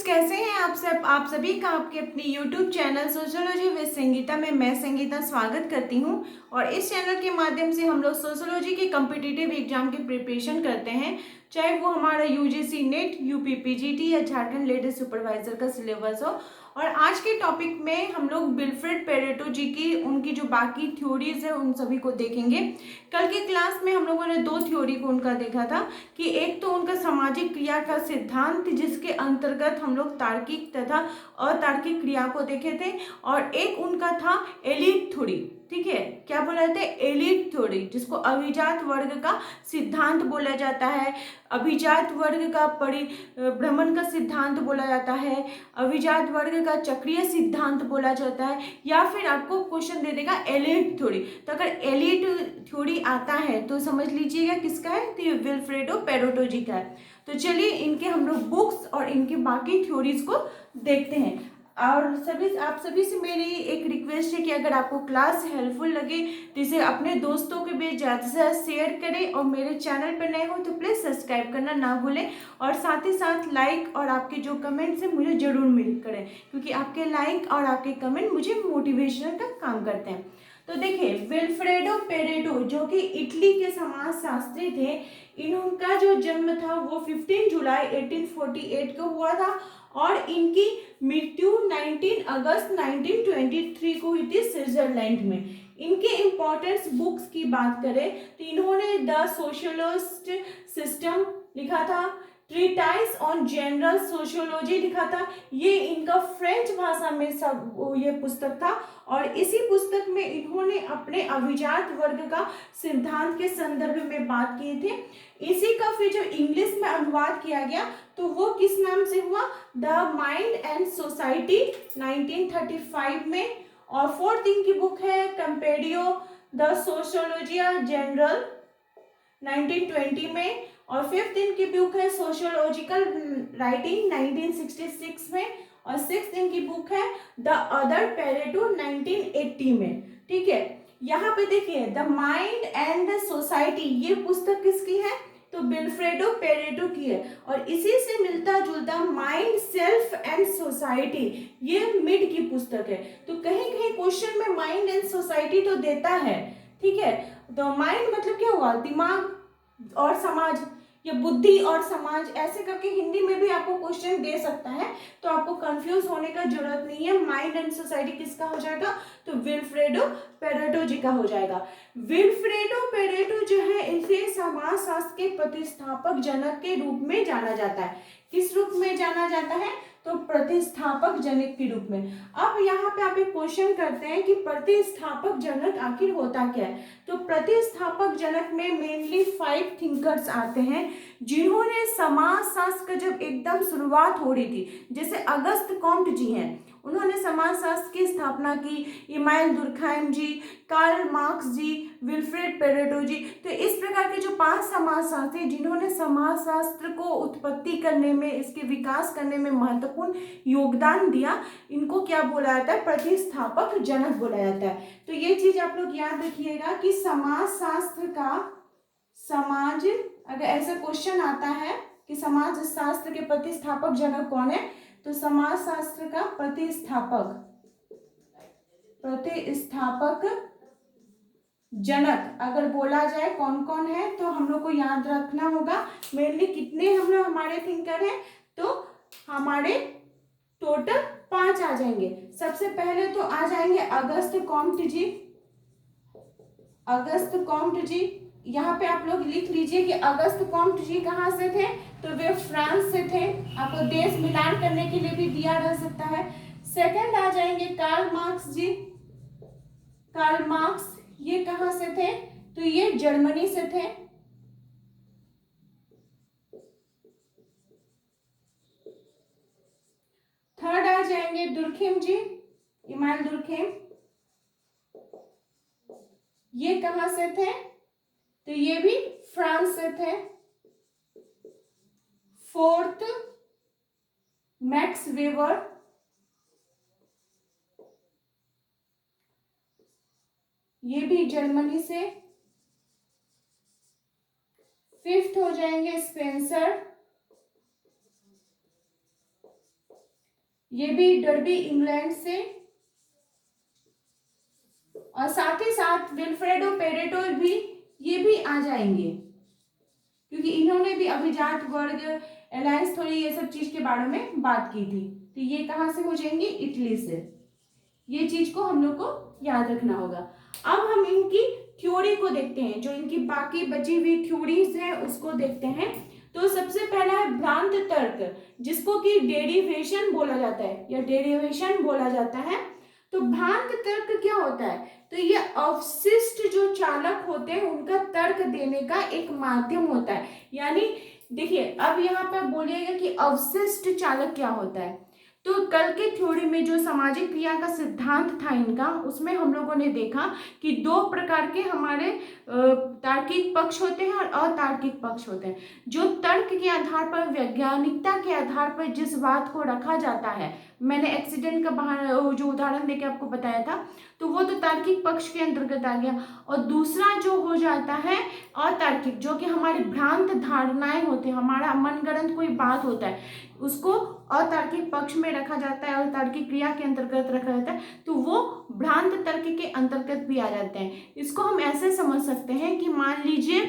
कैसे हैं आप सब। आप सभी का आपके अपने YouTube channel sociology with Sangeeta में मैं संगीता स्वागत करती हूं। और इस चैनल के माध्यम से हम लोग सोशियोलॉजी के कॉम्पिटिटिव एग्जाम की प्रिपरेशन करते हैं, चाहे वो हमारा यूजीसी नेट, यूपीपीजीटी या झारखंड लेडीज सुपरवाइजर का सिलेबस हो। और आज के टॉपिक में हम लोग विल्फ्रेड पेरेटो जी की उनकी जो बाकी थ्योरीज है उन सभी को देखेंगे। कल की क्लास में हम लोगों ने दो थ्योरी को उनका देखा था कि एक तो उनका सामाजिक क्रिया का सिद्धांत, जिसके अंतर्गत हम लोग तार्किक तथा अतार्किक क्रिया को देखे थे, और एक उनका था एलिट थ्योरी। ठीक है, क्या बोला जाता है? एलिट थ्योरी, जिसको अभिजात वर्ग का सिद्धांत बोला जाता है, अभिजात वर्ग का परिभ्रमण का सिद्धांत बोला जाता है, अभिजात वर्ग का चक्रीय सिद्धांत बोला जाता है, या फिर आपको क्वेश्चन दे देगा एलिट थ्योरी। तो अगर एलिट थ्योरी आता है तो समझ लीजिएगा किसका है, तो ये विल्फ्रेडो पेरेटो जी का है। तो चलिए इनके हम लोग बुक्स और इनकी बाकी थ्योरीज को देखते हैं। और आप सभी से मेरी एक रिक्वेस्ट है कि अगर आपको क्लास हेल्पफुल लगे तो इसे अपने दोस्तों के बीच ज़्यादा से ज़्यादा शेयर करें, और मेरे चैनल पर नए हो तो प्लीज़ सब्सक्राइब करना ना भूलें, और साथ ही साथ लाइक और आपके जो कमेंट्स हैं मुझे ज़रूर मिल करें, क्योंकि आपके लाइक और आपके कमेंट मुझे मोटिवेशन का काम करते हैं। तो देखिए, विल्फ्रेडो पेरेटो जो कि इटली के समाजशास्त्री थे, इनका जो जन्म था वो 15 जुलाई 1848 को हुआ था, और इनकी मृत्यु 19 अगस्त 1923 को हुई थी स्विट्जरलैंड में। इनके इम्पोर्टेंस बुक्स की बात करें तो इन्होंने द सोशलिस्ट सिस्टम लिखा था, ट्रीटाइस ऑन जनरल सोशियोलॉजी लिखा था, ये इनका फ्रेंच भाषा में सब ये पुस्तक था। और इसी पुस्तक में इन्होंने अपने अभिजात वर्ग का सिद्धांत के संदर्भ में बात की थी। इसी का फिर जब इंग्लिश में अनुवाद किया गया तो वो किस नाम से हुआ? द माइंड एंड सोसाइटी 1935 में। और फोर्थ इनकी बुक है कंपेडियो द सोशियोलॉजिया जनरल 1920 में। और फिफ्थ इनकी बुक है सोशियोलॉजिकल राइटिंग 1966 में। और सिक्स्थ इनकी बुक है द अदर पेरेटो 1980 में। ठीक है, यहाँ पे देखिए the mind and the society, ये पुस्तक किसकी है? तो विल्फ्रेडो पेरेटो की है। और इसी से मिलता जुलता माइंड, सेल्फ एंड सोसाइटी, ये मिड की पुस्तक है। तो कहीं कहीं क्वेश्चन में माइंड एंड सोसाइटी तो देता है। ठीक है, तो माइंड मतलब क्या हुआ? दिमाग और समाज, या बुद्धि और समाज, ऐसे करके हिंदी में भी आपको क्वेश्चन दे सकता है। तो आपको कंफ्यूज होने का जरूरत नहीं है। माइंड एंड सोसाइटी किसका हो जाएगा? तो विल्फ्रेडो पेरेटो जी का हो जाएगा। विल्फ्रेडो पेरेटो जो है, इसे समाजशास्त्र के प्रतिस्थापक जनक के रूप में जाना जाता है। किस रूप में जाना जाता है? तो प्रतिस्थापक जनक के रूप में। अब यहाँ पे आप एक क्वेश्चन करते हैं कि प्रतिस्थापक जनक आखिर होता क्या है? तो प्रतिस्थापक जनक में मेनली 5 थिंकर्स आते हैं, जिन्होंने समाजशास्त्र का जब एकदम शुरुआत हो रही थी, जैसे अगस्त कॉम्ट जी हैं, उन्होंने समाजशास्त्र की स्थापना की, इमानुएल दुर्खाइम जी, कार्ल मार्क्स जी, विल्फ्रेड पेरेटो जी। तो इस प्रकार के जो 5 समाजशास्त्री जिन्होंने समाजशास्त्र को उत्पत्ति करने में, इसके विकास करने में महत्वपूर्ण योगदान दिया, इनको क्या बोला जाता है? प्रतिस्थापक जनक बोला जाता है। तो ये चीज आप लोग याद रखिएगा कि समाजशास्त्र का, समाज, अगर ऐसा क्वेश्चन आता है कि समाज शास्त्र के प्रतिस्थापक जनक कौन है, तो समाजशास्त्र का प्रतिस्थापक जनक अगर बोला जाए कौन कौन है, तो हम लोग को याद रखना होगा मेनली कितने हम लोग हमारे थिंकर हैं। तो हमारे टोटल 5 आ जाएंगे। सबसे पहले तो आ जाएंगे अगस्त कॉम्ट जी। अगस्त कॉम्ट जी, यहाँ पे आप लोग लिख लीजिए कि अगस्त कॉम्ट जी कहाँ से थे? तो वे फ्रांस से थे। आपको देश मिलान करने के लिए भी दिया रह सकता है। सेकंड आ जाएंगे कार्ल मार्क्स जी। कार्ल मार्क्स ये कहाँ से थे? तो ये जर्मनी से थे। थर्ड आ जाएंगे दुर्खिम जी, इमानुएल दुर्खिम, ये कहाँ से थे? तो ये भी फ्रांस से थे। फोर्थ मैक्स वेबर, ये भी जर्मनी से। फिफ्थ हो जाएंगे स्पेंसर, ये भी डर्बी इंग्लैंड से, और साथ ही साथ विल्फ्रेडो पेरेटो भी, ये भी आ जाएंगे क्योंकि इन्होंने भी अभिजात वर्ग अलायंस थोड़ी ये सब चीज के बारे में बात की थी। तो ये कहाँ से हो जाएंगे, इटली से। ये चीज को हम लोग को याद रखना होगा। अब हम इनकी थ्योरी को देखते हैं, जो इनकी बाकी बची हुई थ्योरीज है उसको देखते हैं। तो सबसे पहला है भ्रांत तर्क, जिसको कि डेरिवेशन बोला जाता है या डेरिवेशन बोला जाता है। तो भ्रांत तर्क क्या होता है, तो ये अवशिष्ट जो चालक होते हैं उनका तर्क देने का एक माध्यम होता है। यानी देखिए, अब यहाँ पर बोलिएगा कि अवशिष्ट चालक क्या होता है। तो कल के थ्योरी में जो सामाजिक क्रिया का सिद्धांत था इनका, उसमें हम लोगों ने देखा कि दो प्रकार के हमारे तार्किक पक्ष होते हैं और अतार्किक पक्ष होते हैं। जो तर्क के आधार पर, वैज्ञानिकता के आधार पर जिस बात को रखा जाता है, मैंने एक्सीडेंट का जो उदाहरण देके आपको बताया था, तो वो तो तार्किक पक्ष के अंतर्गत आ गया। और दूसरा जो हो जाता है अतार्किक, जो कि हमारी भ्रांत धारणाएं होती है, हमारा मनगढ़ंत कोई बात होता है, उसको अतार्किक पक्ष में रखा जाता है और तार्किक क्रिया के अंतर्गत रखा जाता है, तो वो भ्रांत तर्क के अंतर्गत भी आ जाते हैं। इसको हम ऐसे समझ सकते हैं कि मान लीजिए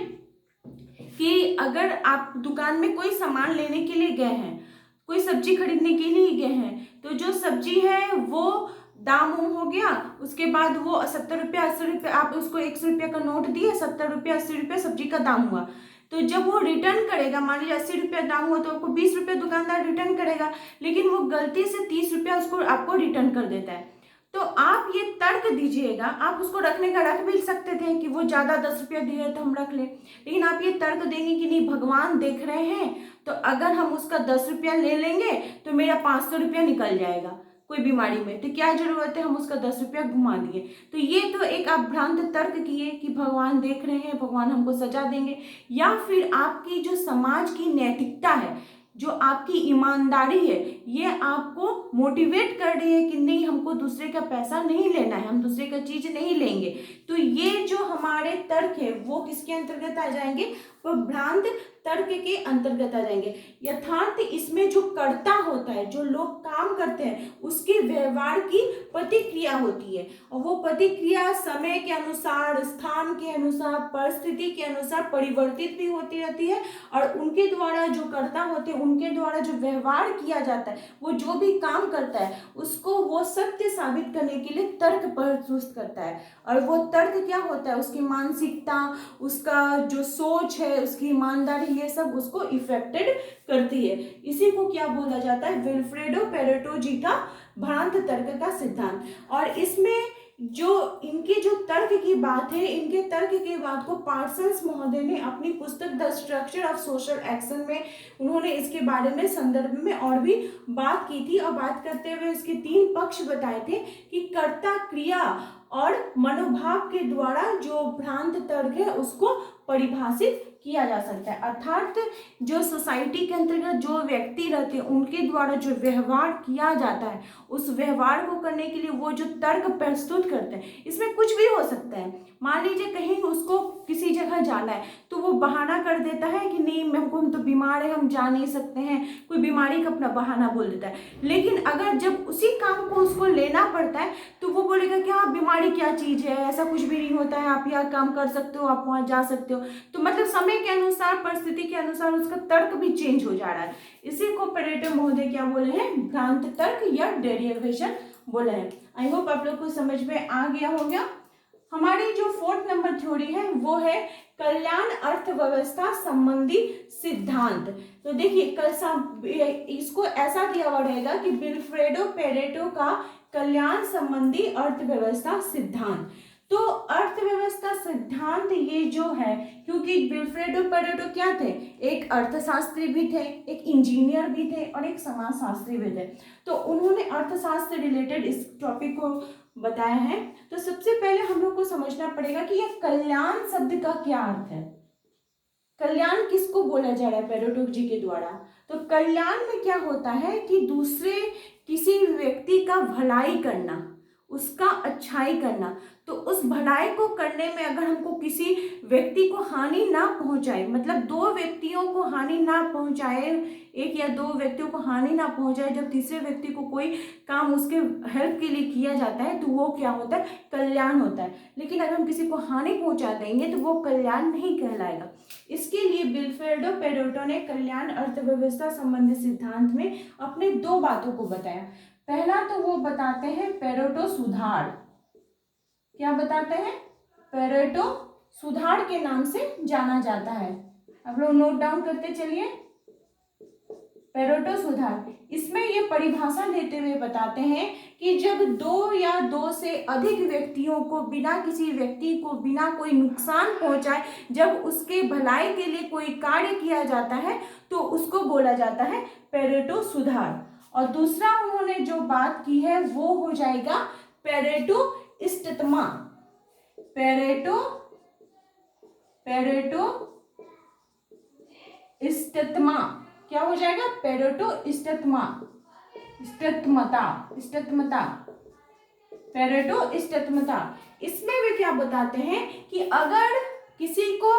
कि अगर आप दुकान में कोई सामान लेने के लिए गए हैं, कोई सब्जी खरीदने के लिए गए हैं, तो जो सब्जी है वो दाम हो गया, उसके बाद वो 70 रुपया 80 रुपया, आप उसको 100 रुपया का नोट दिए, 70 रुपया 80 रुपया सब्जी का दाम हुआ। तो जब वो रिटर्न करेगा, मान लीजिए 80 रुपया दाम हुआ, तो आपको 20 रुपया दुकानदार रिटर्न करेगा, लेकिन वो गलती से 30 रुपया उसको आपको रिटर्न कर देता है। तो आप ये तर्क दीजिएगा, आप उसको रखने का रख भी सकते थे कि वो ज़्यादा 10 रुपया दिए तो हम रख लें, लेकिन आप ये तर्क देंगे कि नहीं, भगवान देख रहे हैं, तो अगर हम उसका 10 रुपया ले लेंगे तो मेरा 500 रुपया निकल जाएगा कोई बीमारी में, तो क्या जरूरत है हम उसका 10 रुपया घुमा दिए। तो ये तो एक आप भ्रांत तर्क किए कि भगवान देख रहे हैं, भगवान हमको सजा देंगे। या फिर आपकी जो समाज की नैतिकता है, जो आपकी ईमानदारी है, ये आपको मोटिवेट कर रही है कि नहीं, हमको दूसरे का पैसा नहीं लेना है, हम दूसरे का चीज नहीं लेंगे। तो ये जो हमारे तर्क है वो किसके अंतर्गत आ जाएंगे, वो भ्रांत तर्क के अंतर्गत आ जाएंगे। यथार्थ इसमें जो कर्ता होता है, जो लोग काम करते हैं, उसके व्यवहार की प्रतिक्रिया होती है, और वो प्रतिक्रिया समय के अनुसार, स्थान के अनुसार, परिस्थिति के अनुसार परिवर्तित भी होती रहती है। और उनके द्वारा जो कर्ता होते हैं, उनके द्वारा जो व्यवहार किया जाता है, वो जो भी काम करता है, उसको वो सत्य साबित करने के लिए तर्क प्रस्तुत करता है। और वो तर्क क्या होता है, उसकी मानसिकता, उसका जो सोच है, उसकी ईमानदारी, ये सब उसको इफेक्टेड करती है। इसी को क्या बोला जाता है, विल्फ्रेडो पेरेटो जी का भ्रांत तर्क का सिद्धांत। और इसमें जो इनके जो तर्क की बात है, इनके तर्क की बात को पार्सन्स महोदय ने अपनी पुस्तक the structure of social action में उन्होंने इसके बारे में संदर्भ में और भी बात की थी। और बात करते हुए इसके 3 पक्ष बताए थे कि कर्ता, क्रिया और मनोभाव के द्वारा जो भ्रांत तर्क है उसको परिभाषित किया जा सकता है। अर्थात जो सोसाइटी के अंतर्गत जो व्यक्ति रहते हैं, उनके द्वारा जो व्यवहार किया जाता है, उस व्यवहार को करने के लिए वो जो तर्क प्रस्तुत करते हैं, इसमें कुछ भी हो सकता है। मान लीजिए कहीं उसको किसी जगह जाना है, तो वो बहाना कर देता है कि नहीं, हम तो बीमार है, हम जा नहीं सकते हैं, कोई बीमारी का अपना बहाना बोल देता है। लेकिन अगर जब उसी काम को उसको लेना पड़ता है, तो वो बोलेगा कि हाँ, बीमारी क्या चीज़ है, ऐसा कुछ भी नहीं होता है, आप यह काम कर सकते हो, आप वहाँ जा सकते हो। तो मतलब समय के अनुसार, परिस्थिति के अनुसार उसका तर्क भी चेंज हो जा रहा है। इसी को पेरेटो महोदय क्या बोले हैं, भ्रांत तर्क या डेरिवेशन बोले हैं। आई होप आप लोग को समझ में आ गया होगा। हमारी जो 4th नंबर थ्योरी है वो है कल्याण अर्थव्यवस्था संबंधी सिद्धांत। तो देखिए, इसको ऐसा दिया हुआ रहेगा कि विल्फ्रेडो पेरेटो का कल्याण संबंधी अर्थव्यवस्था सिद्धांत। तो अर्थव्यवस्था सिद्धांत ये जो है, क्योंकि विल्फ्रेडो पेरेटो क्या थे, एक अर्थशास्त्री भी थे, एक इंजीनियर भी थे और एक समाजशास्त्री भी थे। तो उन्होंने अर्थशास्त्र रिलेटेड इस टॉपिक को बताया है। तो सबसे पहले हम लोग को समझना पड़ेगा कि यह कल्याण शब्द का क्या अर्थ है, कल्याण किसको बोला जा रहा है पेरेटो जी के द्वारा। तो कल्याण में क्या होता है कि दूसरे किसी व्यक्ति का भलाई करना, उसका अच्छाई करना। तो उस भलाई को करने में अगर हमको किसी व्यक्ति को हानि ना पहुंचाए, मतलब दो व्यक्तियों को हानि ना पहुंचाए, एक या दो व्यक्तियों को हानि ना पहुंचाए, जब तीसरे व्यक्ति को कोई काम उसके हेल्प के लिए किया जाता है तो वो क्या होता है, कल्याण होता है। लेकिन अगर हम किसी को हानि पहुंचा देंगे तो वो कल्याण नहीं कहलाएगा। इसके लिए विल्फ्रेडो पेरेटो ने कल्याण अर्थव्यवस्था संबंधी सिद्धांत में अपने दो बातों को बताया। पहला तो वो बताते हैं पेरेटो सुधार। क्या बताते हैं? पेरेटो सुधार के नाम से जाना जाता है। आप लोग नोट डाउन करते चलिए, पेरेटो सुधार। इसमें ये परिभाषा देते हुए बताते हैं कि जब दो या दो से अधिक व्यक्तियों को बिना किसी व्यक्ति को बिना कोई नुकसान पहुंचाए जब उसके भलाई के लिए कोई कार्य किया जाता है तो उसको बोला जाता है पेरेटो सुधार। और दूसरा उन्होंने जो बात की है वो हो जाएगा पेरेटो इष्टतमा। पेरेटो इष्टतमा क्या हो जाएगा? पेरेटो इष्टतमता, पेरेटो इष्टतमता। इसमें वे क्या बताते हैं कि अगर किसी को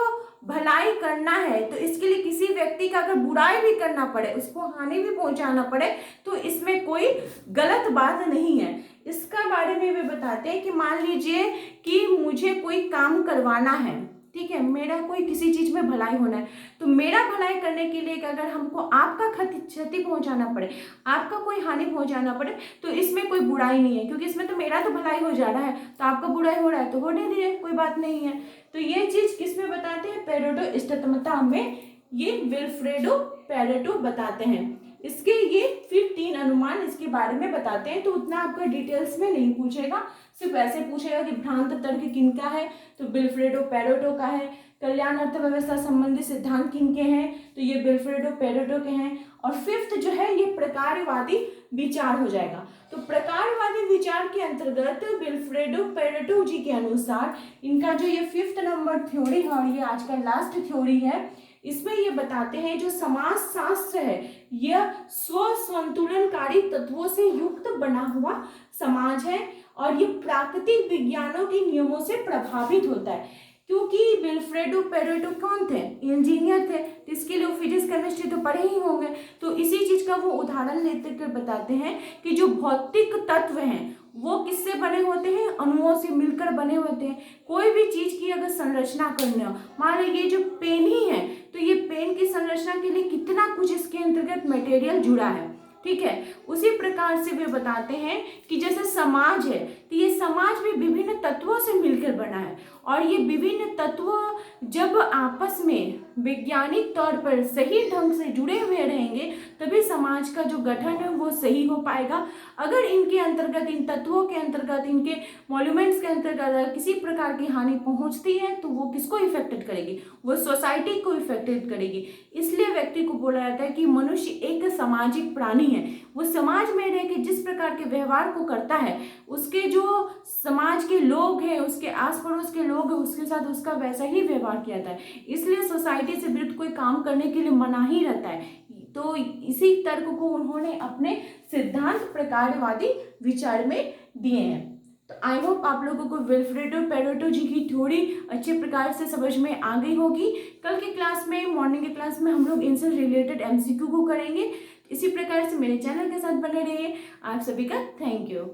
भलाई करना है तो इसके लिए किसी व्यक्ति का अगर बुराई भी करना पड़े, उसको हानि भी पहुंचाना पड़े, तो इसमें कोई गलत बात नहीं है। इसका बारे में वे बताते हैं कि मान लीजिए कि मुझे कोई काम करवाना है, ठीक है, मेरा कोई किसी चीज में भलाई होना है, तो मेरा भलाई करने के लिए अगर हमको आपका क्षति पहुंचाना पड़े, आपका कोई हानि पहुंचाना पड़े, तो इसमें कोई बुराई नहीं है, क्योंकि इसमें तो मेरा तो भलाई हो जा रहा है, तो आपका बुराई हो रहा है तो होने दीजिए, कोई बात नहीं है। तो ये चीज किसमें बताते हैं? पेरेटो इष्टतमता में ये विल्फ्रेडो पेरेटो बताते हैं। इसके ये फिर 3 अनुमान इसके बारे में बताते हैं। तो उतना आपका डिटेल्स में नहीं पूछेगा, सिर्फ ऐसे पूछेगा कि भ्रांत तर्क किनका है, तो विल्फ्रेडो पेरेटो का है। कल्याण अर्थव्यवस्था संबंधी सिद्धांत किनके हैं, तो ये विल्फ्रेडो पेरेटो के हैं। और फिफ्थ जो है ये प्रकारवादी विचार हो जाएगा। तो प्रकारवादी विचार के अंतर्गत विल्फ्रेडो पेरेटो जी के अनुसार इनका जो ये 5th नंबर थ्योरी है और ये आज का लास्ट थ्योरी है, इसमें ये बताते हैं जो समाज शास्त्र है यह स्व संतुलनकारी तत्वों से युक्त बना हुआ समाज है और ये प्राकृतिक विज्ञानों के नियमों से प्रभावित होता है। क्योंकि विल्फ्रेडो पेरेटो कौन थे? इंजीनियर थे, तो इसके लिए फिजिक्स केमिस्ट्री तो पढ़े ही होंगे। तो इसी चीज का वो उदाहरण लेते कर बताते हैं कि जो भौतिक तत्व हैं वो किससे बने होते हैं? अणुओं से मिलकर बने होते हैं। कोई भी चीज की अगर संरचना करनी हो, मान लो ये जो पेन ही है, तो ये पेन की संरचना के लिए कितना कुछ इसके अंतर्गत मटेरियल जुड़ा है, ठीक है। उसी प्रकार से वे बताते हैं कि जैसे समाज है, तो ये समाज भी विभिन्न तत्वों से मिलकर बना है और ये विभिन्न तत्व जब आपस में वैज्ञानिक तौर पर सही ढंग से जुड़े हुए रहेंगे तभी समाज का जो गठन है वो सही हो पाएगा। अगर इनके अंतर्गत, इन तत्वों के अंतर्गत, इनके मॉल्यूमेंट्स के अंतर्गत अगर किसी प्रकार की हानि पहुंचती है तो वो किसको इफेक्टेड करेगी? वो सोसाइटी को इफेक्टेड करेगी। इसलिए व्यक्ति को बोला जाता है कि मनुष्य एक सामाजिक प्राणी है। वो समाज में रह के जिस प्रकार के व्यवहार को करता है उसके जो समाज के लोग हैं, उसके आस पड़ोस के लोग हैं, उसके साथ उसका वैसा ही व्यवहार किया जाता है। इसलिए सोसाइटी से विरुद्ध कोई काम करने के लिए मना ही रहता है। तो इसी तर्क को उन्होंने अपने सिद्धांत प्रकारवादी विचार में दिए हैं। तो आई होप आप लोगों को विल्फ्रेडो पेरेटो जी की थ्योरी अच्छे प्रकार से समझ में आ गई होगी। कल की क्लास में, मॉर्निंग की क्लास में हम लोग इनसे रिलेटेड एमसीक्यू को करेंगे। इसी प्रकार से मेरे चैनल के साथ बने रहिए। आप सभी का थैंक यू।